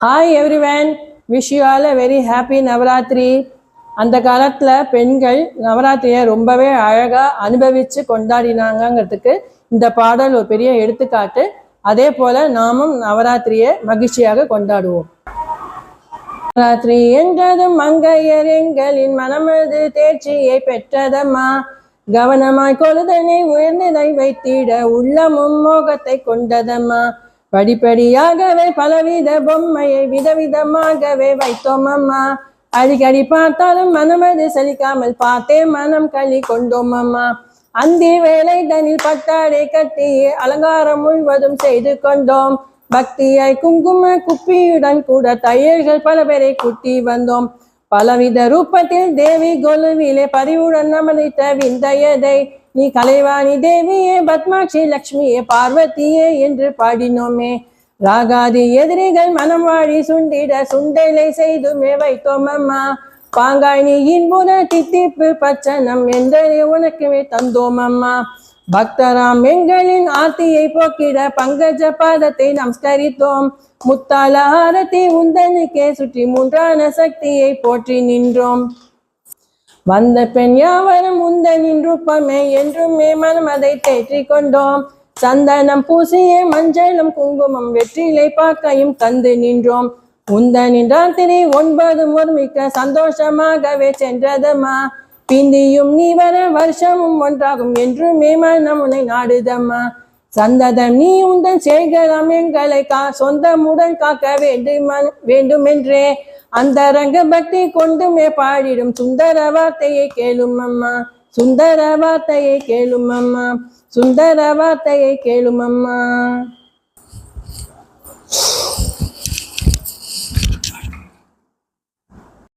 Hi everyone, wish you all a very happy Navaratri. அந்த காலத்துல பெண்கள் நவராத்திரியை ரொம்பவே அழகா அனுபவிச்சு கொண்டாடினாங்கிறதுக்கு இந்த பாடல் ஒரு பெரிய எடுத்துக்காட்டு. அதே போல நாமும் நவராத்திரியை மகிழ்ச்சியாக கொண்டாடுவோம். நவராத்திரி என்றதும் மங்கையர் எங்களின் மனமது தேர்ச்சியை பெற்றதம்மா. கவனமாய் கொழுதனை உயர்ந்ததை வைத்திட உள்ளமும் மோகத்தை கொண்டதம்மா. படிப்படியாகவே பலவித பொம்மையை விதவிதமாகவே வைத்தோம் அம்மா. அடிக்கடி பார்த்தாலும் மனமது சலிக்காமல் பார்த்தே மனம் களி கொண்டோம் அம்மா. அந்தி வேலை தனில் பட்டாடை கட்டி அலங்காரம் முழுவதும் செய்து கொண்டோம். பக்தியாய் குங்கும குப்பியுடன் கூட தையல்கள் பல பேரை கூட்டி வந்தோம். பலவித ரூபத்தில் தேவி கொலுவிலே பரிவுடன் அமர்ந்த விந்தையதை நீ கலைவாணி தேவியே பத்மாட்சி லக்ஷ்மியே பார்வதியே என்று பாடினோமே. ராகாதி எதிரிகள் மனம் வாழி சுண்டிட சுண்டலை செய்துமே வைத்தோம் அம்மா. பாங்காய் நீ இன்புற தித்திப்பு பச்சனம் என்றே உனக்குமே தந்தோம் அம்மா. பக்தராம் எங்களின் ஆர்த்தியை போக்கிட பங்கஜ பாதத்தை நமஸ்கரித்தோம். முத்தால ஆரத்தி உந்தனுக்கே சுற்றி மூன்றான சக்தியை போற்றி நின்றோம். வந்த பெண் யாவரும் உந்தனின் ரூபமே என்றுமே மனம் அதை தேற்றி கொண்டோம். சந்தனம் பூசிய மஞ்சளும் குங்குமம் வெற்றிலை பாக்கையும் தந்து நின்றோம். உந்தனின் ராத்திரி 9 ஒருமிக்க சந்தோஷமாகவே சென்றதம்மா. பிந்தியும் நீ வர வருஷமும் ஒன்றாகும் என்றுமே மனம் உன்னை நாடுதம்மா. சந்ததம் நீ உந்தன் சேகரம் எங்களை சொந்தமுடன் காக்க வேண்டுமென்றே அந்த ரங்க பக்தி கொண்டுமே பாடிடும் சுந்தர வார்த்தையை கேளும் அம்மா. சுந்தர வார்த்தையை கேளும் அம்மா. சுந்தர வார்த்தையை கேளும் அம்மா.